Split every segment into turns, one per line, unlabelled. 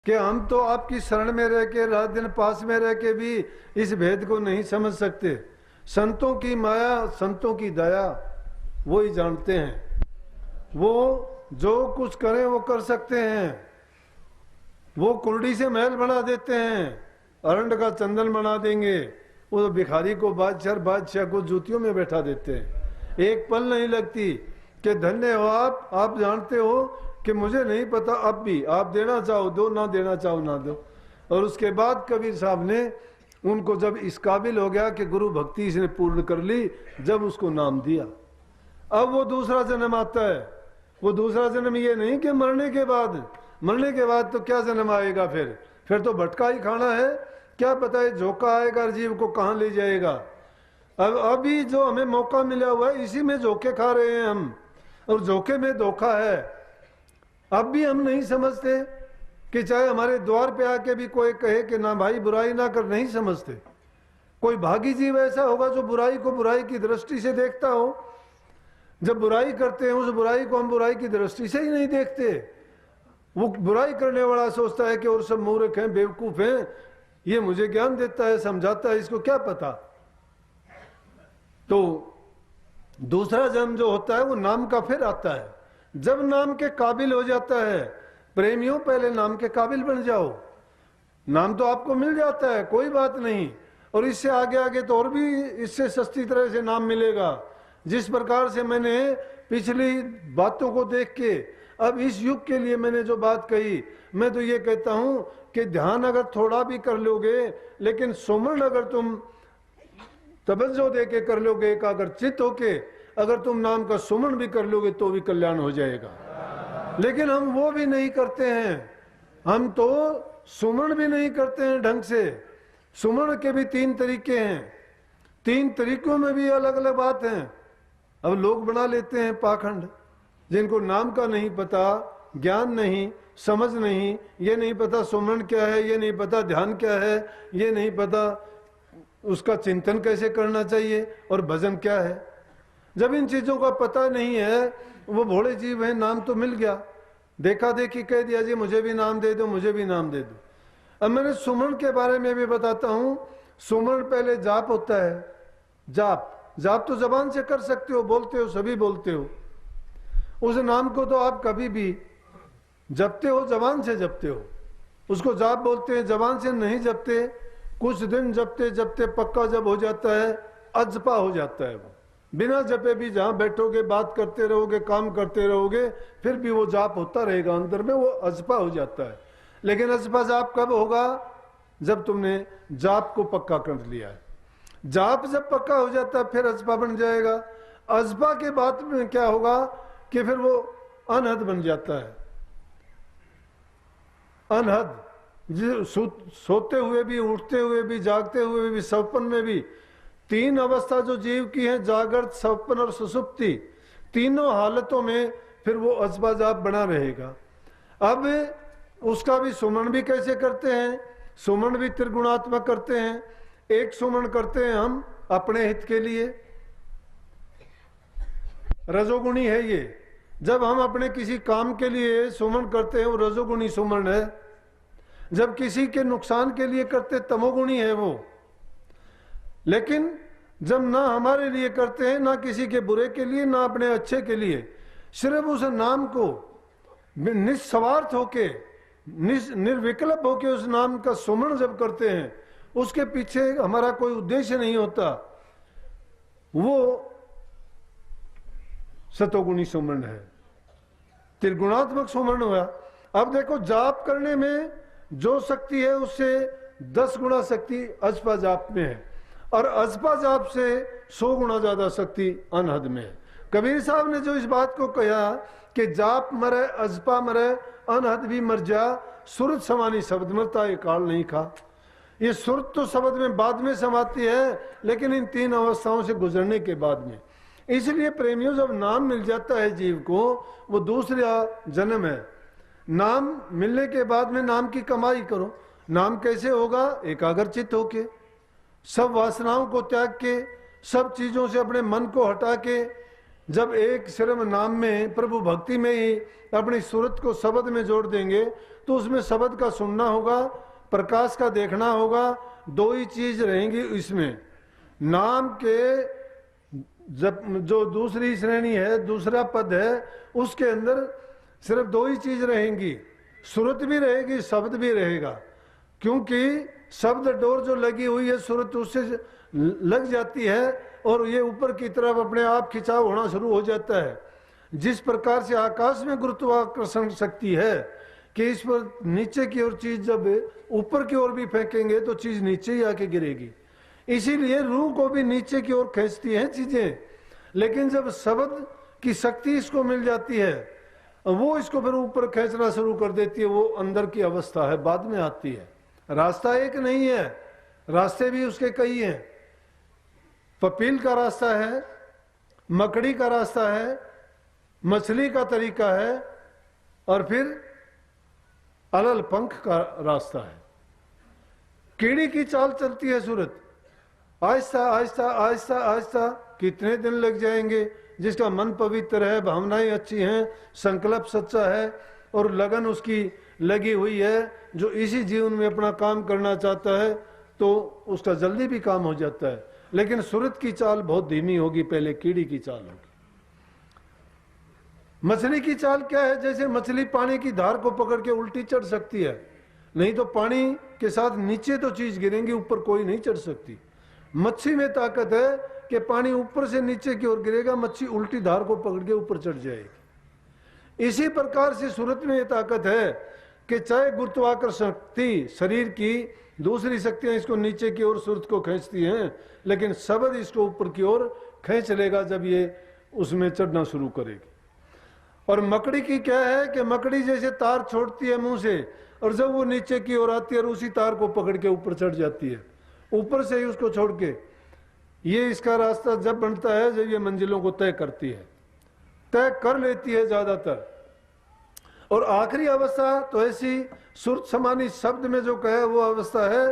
कि हम तो आपकी शरण में रह के, रात दिन पास में रह के भी इस भेद को नहीं समझ सकते। संतों की माया, संतों की दया वो ही जानते हैं। वो जो कुछ करें वो कर सकते हैं। वो कुर्डी से महल बना देते हैं, अरंड का चंदन बना देंगे, वो भिखारी को बादशाह को जूतियों में बैठा देते हैं। एक पल नहीं लगती कि धन्य हो आप जानते हो कि मुझे नहीं पता, अब भी आप देना चाहो दो, ना देना चाहो ना दो। और उसके बाद कबीर साहब ने उनको जब इस काबिल हो गया कि गुरु भक्ति इसने पूर्ण कर ली, जब उसको नाम दिया, अब वो दूसरा जन्म आता है। वो दूसरा जन्म ये नहीं कि मरने के बाद तो क्या जन्म आएगा, फिर तो भटका ही खाना है। क्या पता है झोंका आएगा जीव को कहाँ ले जाएगा। अब अभी जो हमें मौका मिला हुआ है इसी में झोंके खा रहे हैं हम, और झोंके में धोखा है। अब भी हम नहीं समझते कि चाहे हमारे द्वार पे आके भी कोई कहे कि ना भाई बुराई ना कर, नहीं समझते। कोई भागी जीव ऐसा होगा जो बुराई को बुराई की दृष्टि से देखता हो। जब बुराई करते हैं उस बुराई को हम बुराई की दृष्टि से ही नहीं देखते। वो बुराई करने वाला सोचता है कि और सब मूर्ख हैं, बेवकूफ हैं, ये मुझे ज्ञान देता है, समझाता है, इसको क्या पता। तो दूसरा जन्म जो होता है वो नाम का फिर आता है। जब नाम के काबिल हो जाता है, प्रेमियों पहले नाम के काबिल बन जाओ। नाम तो आपको मिल जाता है, कोई बात नहीं, और इससे आगे आगे तो और भी इससे सस्ती तरह से नाम मिलेगा। जिस प्रकार से मैंने पिछली बातों को देख के अब इस युग के लिए मैंने जो बात कही, मैं तो ये कहता हूं कि ध्यान अगर थोड़ा भी कर लोगे, लेकिन सुमरण अगर तुम तवज्जो दे के कर लोगे, एकाग्रचित्त होके अगर तुम नाम का सुमरण भी कर लोगे तो भी कल्याण हो जाएगा। लेकिन हम वो भी नहीं करते हैं। हम तो सुमरण भी नहीं करते हैं ढंग से। सुमरण के भी 3 तरीके हैं, 3 तरीकों में भी अलग अलग बात है। अब लोग बना लेते हैं पाखंड, जिनको नाम का नहीं पता, ज्ञान नहीं, समझ नहीं, ये नहीं पता सुमरण क्या है, ये नहीं पता ध्यान क्या है, ये नहीं पता उसका चिंतन कैसे करना चाहिए और भजन क्या है। जब इन चीजों का पता नहीं है, वो भोले जीव हैं, नाम तो मिल गया, देखा देखी कह दिया जी मुझे भी नाम दे दो, मुझे भी नाम दे दो। अब मैंने सुमरण के बारे में भी बताता हूं। सुमरण पहले जाप होता है। जाप तो जबान से कर सकते हो, बोलते हो, सभी बोलते हो। उस नाम को तो आप कभी भी जपते हो, जबान से जपते हो, उसको जाप बोलते हैं। जबान से नहीं जपते, कुछ दिन जपते जपते पक्का जब हो जाता है, अजपा हो जाता है। वो बिना जपे भी जहां बैठोगे, बात करते रहोगे, काम करते रहोगे, फिर भी वो जाप होता रहेगा अंदर में, वो अजपा हो जाता है। लेकिन अजपा जाप कब होगा? जब तुमने जाप को पक्का कर लिया है। जाप जब पक्का हो जाता है फिर अजपा बन जाएगा। अजपा के बाद में क्या होगा कि फिर वो अनहद बन जाता है। अनहद, सोते हुए भी, उठते हुए भी, जागते हुए भी, स्वप्न में भी। 3 अवस्था जो जीव की है, जागृत, स्वप्न और सुषुप्ति, तीनों हालतों में फिर वो अजपा जाप बना रहेगा। अब उसका भी सुमरण भी कैसे करते हैं? सुमरण भी त्रिगुणात्मक करते हैं। एक सुमरण करते हैं हम अपने हित के लिए, रजोगुणी है ये। जब हम अपने किसी काम के लिए सुमरण करते हैं वो रजोगुणी सुमरण है। जब किसी के नुकसान के लिए करते तमोगुणी है वो। लेकिन जब ना हमारे लिए करते हैं, ना किसी के बुरे के लिए, ना अपने अच्छे के लिए, सिर्फ उस नाम को निस्वार्थ होके, निर्विकल्प होके उस नाम का सुमरण जब करते हैं, उसके पीछे हमारा कोई उद्देश्य नहीं होता, वो सतोगुणी सुमरण है, त्रिगुणात्मक सुमरण हुआ। अब देखो, जाप करने में जो शक्ति है उससे 10 गुना शक्ति अजपा जाप में है, और अजपा जाप से 100 गुना ज्यादा शक्ति अनहद में है। कबीर साहब ने जो इस बात को कहा कि जाप मरे, अजपा मरे, अनहद भी मर जा, सुरत समानी शब्द मरता ये काल नहीं खा। ये सुरत तो शब्द में बाद में समाती है, लेकिन इन 3 अवस्थाओं से गुजरने के बाद में। इसलिए प्रेमियों, जब नाम मिल जाता है जीव को, वो दूसरा जन्म है। नाम मिलने के बाद में नाम की कमाई करो। नाम कैसे होगा? एकाग्रचित्त होके, सब वासनाओं को त्याग के, सब चीजों से अपने मन को हटा के, जब एक सिर्फ नाम में, प्रभु भक्ति में ही अपनी सूरत को शब्द में जोड़ देंगे, तो उसमें शब्द का सुनना होगा, प्रकाश का देखना होगा, दो ही चीज रहेंगी इसमें। नाम के जब जो दूसरी श्रेणी है, दूसरा पद है, उसके अंदर सिर्फ दो ही चीज रहेंगी, सुरत भी रहेगी, शब्द भी रहेगा। क्योंकि शब्द डोर जो लगी हुई है, सुरत उससे लग जाती है और ये ऊपर की तरफ अपने आप खिंचाव होना शुरू हो जाता है। जिस प्रकार से आकाश में गुरुत्वाकर्षण शक्ति है कि इस पर नीचे की ओर चीज जब ऊपर की ओर भी फेंकेंगे तो चीज नीचे ही आके गिरेगी, इसीलिए रूह को भी नीचे की ओर खींचती हैं चीजें। लेकिन जब शब्द की शक्ति इसको मिल जाती है, वो इसको फिर ऊपर खींचना शुरू कर देती है। वो अंदर की अवस्था है, बाद में आती है। रास्ता एक नहीं है, रास्ते भी उसके कई हैं। पपील का रास्ता है, मकड़ी का रास्ता है, मछली का तरीका है, और फिर अलल पंख का रास्ता है। कीड़ी की चाल चलती है सूरत, आहिस्ता आहिस्ता आहिस्ता आहिस्ता। कितने दिन लग जाएंगे? जिसका मन पवित्र है, भावनाएं अच्छी हैं, संकल्प सच्चा है और लगन उसकी लगी हुई है, जो इसी जीवन में अपना काम करना चाहता है, तो उसका जल्दी भी काम हो जाता है। लेकिन सूरत की चाल बहुत धीमी होगी, पहले कीड़ी की चाल होगी। मछली की चाल क्या है? जैसे मछली पानी की धार को पकड़ के उल्टी चढ़ सकती है, नहीं तो पानी के साथ नीचे तो चीज गिरेंगी, ऊपर कोई नहीं चढ़ सकती। मच्छी में ताकत है कि पानी ऊपर से नीचे की ओर गिरेगा, मच्छी उल्टी धार को पकड़ के ऊपर चढ़ जाएगी। इसी प्रकार से सूरत में ये ताकत है कि चाहे गुरुत्वाकर्षण शक्ति शरीर की, दूसरी शक्तियां इसको नीचे की ओर सूरत को खींचती हैं, लेकिन शब्द इसको ऊपर की ओर खींच लेगा जब ये उसमें चढ़ना शुरू करेगी। और मकड़ी की क्या है कि मकड़ी जैसे तार छोड़ती है मुंह से, और जब वो नीचे की ओर आती है और उसी तार को पकड़ के ऊपर चढ़ जाती है, ऊपर से ही उसको छोड़ के। ये इसका रास्ता जब बनता है जब ये मंजिलों को तय करती है, तय कर लेती है ज्यादातर। और आखिरी अवस्था तो ऐसी सुरत समानी शब्द में जो कहे वो अवस्था है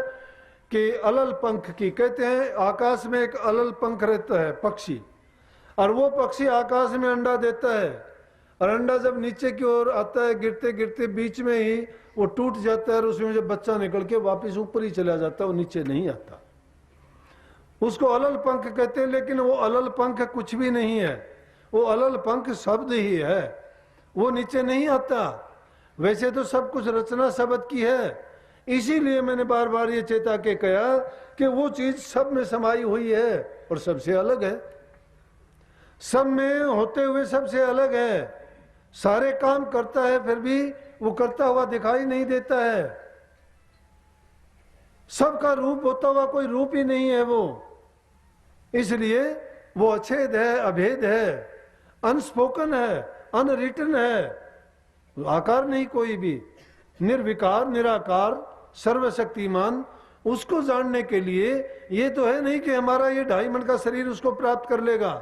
कि अलल पंख की। कहते हैं आकाश में एक अलल पंख रहता है पक्षी, और वो पक्षी आकाश में अंडा देता है, और अंडा जब नीचे की ओर आता है गिरते गिरते बीच में ही वो टूट जाता है, और उसमें जब बच्चा निकल के वापस ऊपर ही चला जाता है, वो नीचे नहीं आता। उसको अलल पंख कहते हैं। लेकिन वो अलल पंख कुछ भी नहीं है, वो अलल पंख शब्द ही है, वो नीचे नहीं आता। वैसे तो सब कुछ रचना शब्द की है, इसीलिए मैंने बार बार ये चेता के कहा कि वो चीज सब में समाई हुई है और सबसे अलग है, सब में होते हुए सबसे अलग है। सारे काम करता है फिर भी वो करता हुआ दिखाई नहीं देता है। सबका रूप होता हुआ कोई रूप ही नहीं है वो, इसलिए वो अछेद है, अभेद है, अनस्पोकन है, अनरिटन है। आकार नहीं कोई भी, निर्विकार निराकार सर्वशक्तिमान। उसको जानने के लिए ये तो है नहीं कि हमारा ये 2.5 मन का शरीर उसको प्राप्त कर लेगा।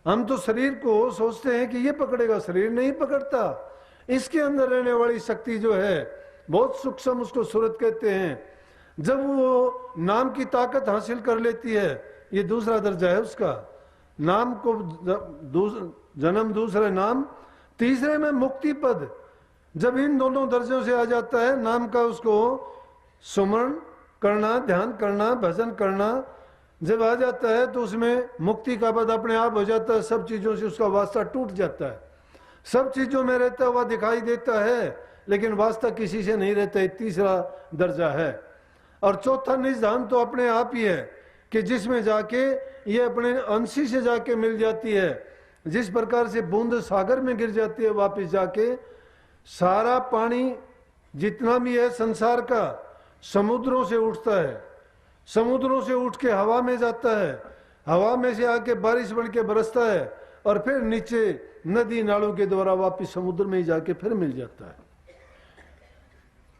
हम तो शरीर को सोचते हैं कि ये पकड़ेगा, शरीर नहीं पकड़ता। इसके अंदर रहने वाली शक्ति जो है बहुत सूक्ष्म, उसको सूरत कहते हैं। जब वो नाम की ताकत हासिल कर लेती है, ये दूसरा दर्जा है उसका। नाम को जन्म, दूसरे नाम, तीसरे में मुक्ति पद। जब इन दोनों दर्जों से आ जाता है नाम का, उसको सुमरण करना, ध्यान करना, भजन करना जब आ जाता है, तो उसमें मुक्ति का पद अपने आप हो जाता है। सब चीजों से उसका वास्ता टूट जाता है, सब चीजों में रहता हुआ दिखाई देता है, लेकिन वास्ता किसी से नहीं रहता है। तीसरा दर्जा है। और चौथा निधान तो अपने आप ही है कि जिसमें जाके ये अपने अंशी से जाके मिल जाती है। जिस प्रकार से बूंद सागर में गिर जाती है, वापस जाके सारा पानी जितना भी है संसार का समुद्रों से उठता है, समुद्रों से उठ के हवा में जाता है, हवा में से आके बारिश बन के बरसता है, और फिर नीचे नदी नालों के द्वारा वापस समुद्र में ही जाके फिर मिल जाता है।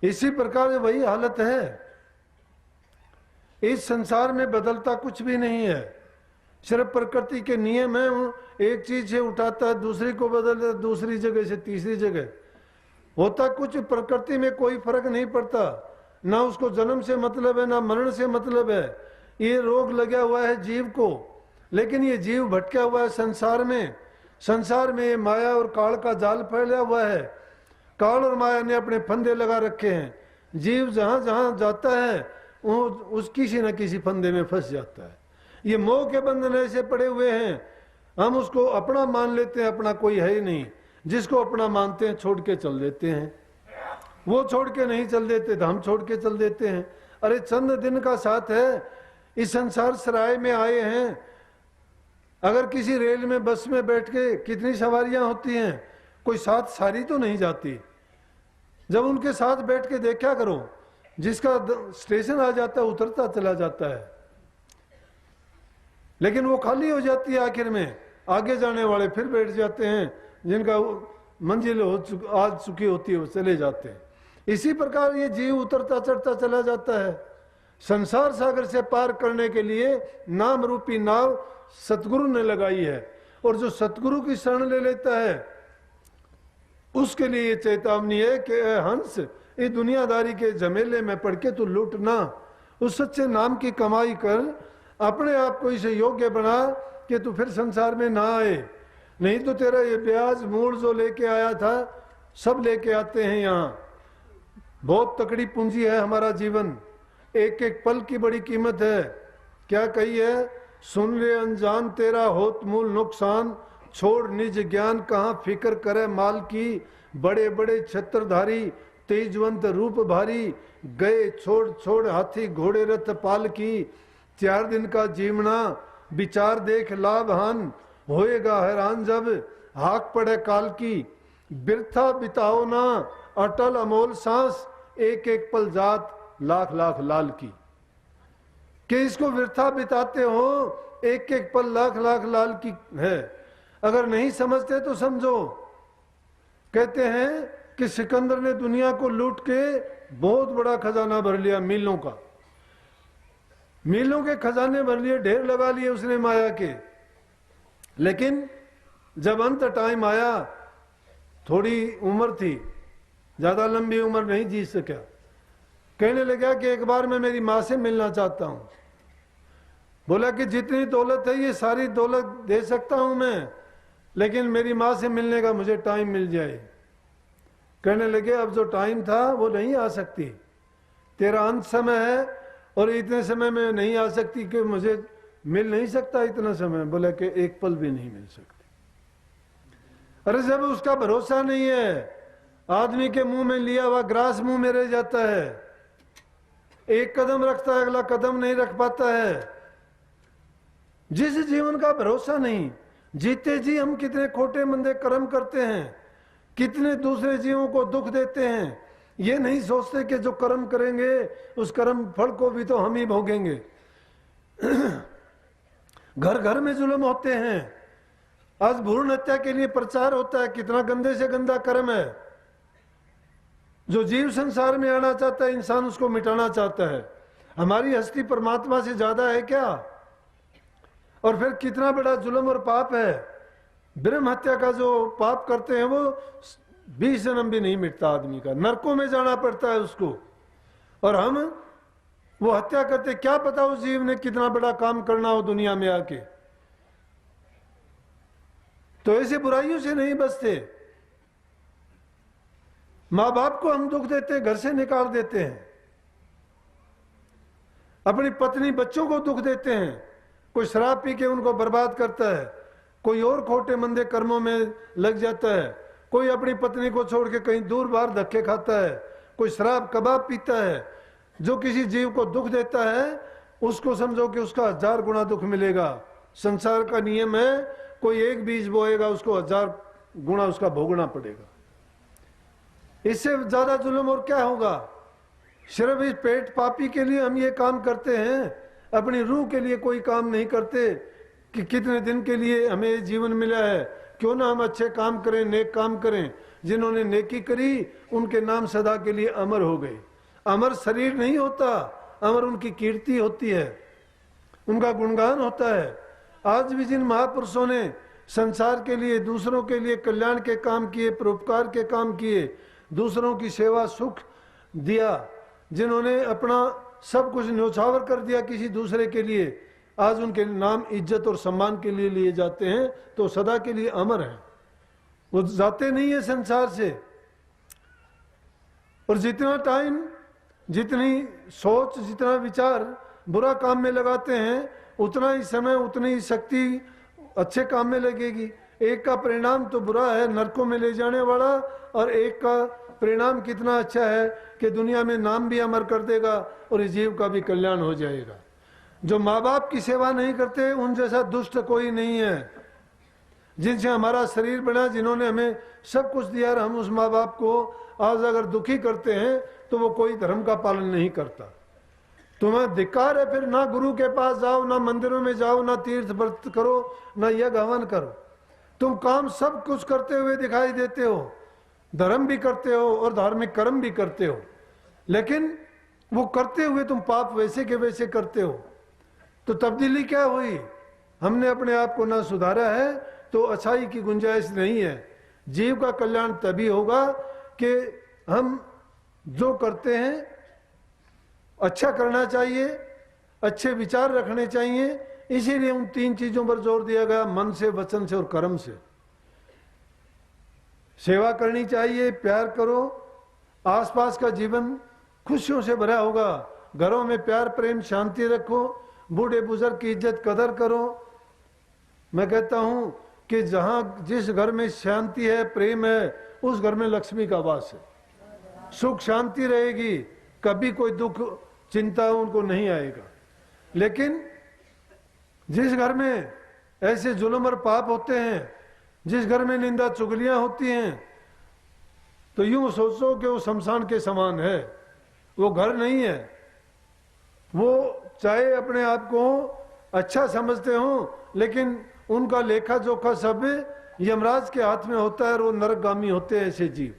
इसी प्रकार वही हालत है। इस संसार में बदलता कुछ भी नहीं है, सिर्फ प्रकृति के नियम है। एक चीज से उठाता है, दूसरी को बदलता है, दूसरी जगह से तीसरी जगह। होता कुछ प्रकृति में कोई फर्क नहीं पड़ता, ना उसको जन्म से मतलब है, ना मरण से मतलब है। ये रोग लगा हुआ है जीव को, लेकिन ये जीव भटका हुआ है संसार में। संसार में ये माया और काल का जाल फैला हुआ है। काल और माया ने अपने फंदे लगा रखे हैं। जीव जहां जहां जाता है उस किसी न किसी फंदे में फंस जाता है। ये मोह के बंधन ऐसे पड़े हुए हैं, हम उसको अपना मान लेते हैं, अपना कोई है ही नहीं। जिसको अपना मानते हैं छोड़ के चल देते हैं, वो छोड़ के नहीं चल देते तो हम छोड़ के चल देते हैं। अरे चंद दिन का साथ है, इस संसार सराय में आए हैं। अगर किसी रेल में बस में बैठ के कितनी सवारियां होती हैं, कोई साथ सारी तो नहीं जाती। जब उनके साथ बैठ के देखा करो, जिसका स्टेशन आ जाता है उतरता चला जाता है, लेकिन वो खाली हो जाती है। आखिर में आगे जाने वाले फिर बैठ जाते हैं, जिनका मंजिल आ चुकी होती है वो चले जाते हैं। इसी प्रकार ये जीव उतरता चढ़ता चला जाता है। संसार सागर से पार करने के लिए नाम रूपी नाव सतगुरु ने लगाई है, और जो सतगुरु की शरण ले लेता है उसके लिए ये चेतावनी है कि हंस, इस दुनियादारी के झमेले में पड़ के तू लूटना, उस सच्चे नाम की कमाई कर, अपने आप को इसे योग्य बना कि तू फिर संसार में ना आए। नहीं तो तेरा ये ब्याज मूल जो लेके आया था सब लेके आते हैं यहाँ। बहुत तकड़ी पूंजी है हमारा जीवन, एक एक पल की बड़ी कीमत है। क्या कही है? सुन ले अनजान तेरा होत मूल नुकसान, छोड़ निज ज्ञान कहाँ फिक्र करे माल की, बड़े बड़े छत्रधारी तेजवंत रूप भारी, गए छोड़ छोड़ हाथी घोड़े रथ पाल की, 4 दिन का जीवना विचार देख लाभहान, होएगा हैरान जब हाक पड़े काल की, बिरथा बिताओ ना अटल अमोल सांस, एक एक पल जात लाख लाख लाल की। कि इसको व्यर्था बिताते हो, एक एक पल लाख लाख लाल की है। अगर नहीं समझते तो समझो। कहते हैं कि सिकंदर ने दुनिया को लूट के बहुत बड़ा खजाना भर लिया, मीलों का, मीलों के खजाने भर लिए, ढेर लगा लिए उसने माया के। लेकिन जब अंत टाइम आया, थोड़ी उम्र थी, ज्यादा लंबी उम्र नहीं जी सका। कहने लगा कि एक बार मैं मेरी माँ से मिलना चाहता हूं। बोला कि जितनी दौलत है ये सारी दौलत दे सकता हूं मैं, लेकिन मेरी माँ से मिलने का मुझे टाइम मिल जाए। कहने लगे अब जो टाइम था वो नहीं आ सकती, तेरा अंत समय है और इतने समय में नहीं आ सकती कि मुझे मिल नहीं सकता इतना समय। बोला कि एक पल भी नहीं मिल सकती। अरे जब उसका भरोसा नहीं है, आदमी के मुंह में लिया हुआ ग्रास मुंह में रह जाता है, एक कदम रखता है अगला कदम नहीं रख पाता है। जिस जीवन का भरोसा नहीं, जीते जी हम कितने खोटे मंदे कर्म करते हैं, कितने दूसरे जीवों को दुख देते हैं। ये नहीं सोचते कि जो कर्म करेंगे उस कर्म फल को भी तो हम ही भोगेंगे। घर घर में जुल्म होते हैं। आज भ्रूण हत्या के लिए प्रचार होता है, कितना गंदे से गंदा कर्म है। जो जीव संसार में आना चाहता है इंसान उसको मिटाना चाहता है। हमारी हस्ती परमात्मा से ज्यादा है क्या? और फिर कितना बड़ा जुल्म और पाप है। ब्रह्म हत्या का जो पाप करते हैं वो 20 जन्म भी नहीं मिटता आदमी का, नरकों में जाना पड़ता है उसको। और हम वो हत्या करते, क्या पता उस जीव ने कितना बड़ा काम करना हो दुनिया में आके। तो ऐसे बुराइयों से नहीं बचते। माँ बाप को हम दुख देते हैं, घर से निकाल देते हैं। अपनी पत्नी बच्चों को दुख देते हैं। कोई शराब पी के उनको बर्बाद करता है, कोई और खोटे मंदे कर्मों में लग जाता है, कोई अपनी पत्नी को छोड़ के कहीं दूर बाहर धक्के खाता है, कोई शराब कबाब पीता है। जो किसी जीव को दुख देता है उसको समझो कि उसका 1000 गुना दुख मिलेगा। संसार का नियम है, कोई एक बीज बोएगा उसको 1000 गुना उसका भोगना पड़ेगा। इससे ज्यादा जुल्म और क्या होगा? सिर्फ इस पेट पापी के लिए हम ये काम करते हैं, अपनी रूह के लिए कोई काम नहीं करते कि कितने दिन के लिए हमें जीवन मिला है, क्यों ना हम अच्छे काम करें, नेक काम करें। जिन्होंने नेकी करी उनके नाम सदा के लिए अमर हो गए। अमर शरीर नहीं होता, अमर उनकी कीर्ति होती है, उनका गुणगान होता है। आज भी जिन महापुरुषों ने संसार के लिए, दूसरों के लिए कल्याण के काम किए, परोपकार के काम किए, दूसरों की सेवा सुख दिया, जिन्होंने अपना सब कुछ न्यौछावर कर दिया किसी दूसरे के लिए, आज उनके नाम इज्जत और सम्मान के लिए लिए जाते हैं, तो सदा के लिए अमर हैं। वो जाते नहीं है संसार से। और जितना टाइम, जितनी सोच, जितना विचार बुरा काम में लगाते हैं, उतना ही समय, उतनी ही शक्ति अच्छे काम में लगेगी। एक का परिणाम तो बुरा है, नरकों में ले जाने वाला, और एक का परिणाम कितना अच्छा है कि दुनिया में नाम भी अमर कर देगा और इस जीव का भी कल्याण हो जाएगा। जो माँ बाप की सेवा नहीं करते, उन जैसा दुष्ट कोई नहीं है। जिनसे हमारा शरीर बना, जिन्होंने हमें सब कुछ दिया, और हम उस माँ बाप को आज अगर दुखी करते हैं तो वो कोई धर्म का पालन नहीं करता। तुम्हें धिक्कार है, फिर ना गुरु के पास जाओ, ना मंदिरों में जाओ, ना तीर्थ व्रत करो, ना यज्ञ हवन करो। तुम काम सब कुछ करते हुए दिखाई देते हो, धर्म भी करते हो और धार्मिक कर्म भी करते हो, लेकिन वो करते हुए तुम पाप वैसे के वैसे करते हो। तो तब्दीली क्या हुई? हमने अपने आप को ना सुधारा है तो अच्छाई की गुंजाइश नहीं है। जीव का कल्याण तभी होगा कि हम जो करते हैं अच्छा करना चाहिए, अच्छे विचार रखने चाहिए। इसीलिए उन 3 चीजों पर जोर दिया गया, मन से, वचन से और कर्म से। सेवा करनी चाहिए, प्यार करो, आसपास का जीवन खुशियों से भरा होगा। घरों में प्यार, प्रेम, शांति रखो, बूढ़े बुजुर्ग की इज्जत कदर करो। मैं कहता हूं कि जहां जिस घर में शांति है, प्रेम है, उस घर में लक्ष्मी का वास है, सुख शांति रहेगी, कभी कोई दुख चिंता उनको नहीं आएगा। लेकिन जिस घर में ऐसे जुल्म और पाप होते हैं, जिस घर में निंदा चुगलियां होती हैं, तो यूं सोचो कि वो शमशान के समान है, वो घर नहीं है। वो चाहे अपने आप को अच्छा समझते हो, लेकिन उनका लेखा जोखा सब यमराज के हाथ में होता है और वो नरकगामी होते हैं ऐसे जीव।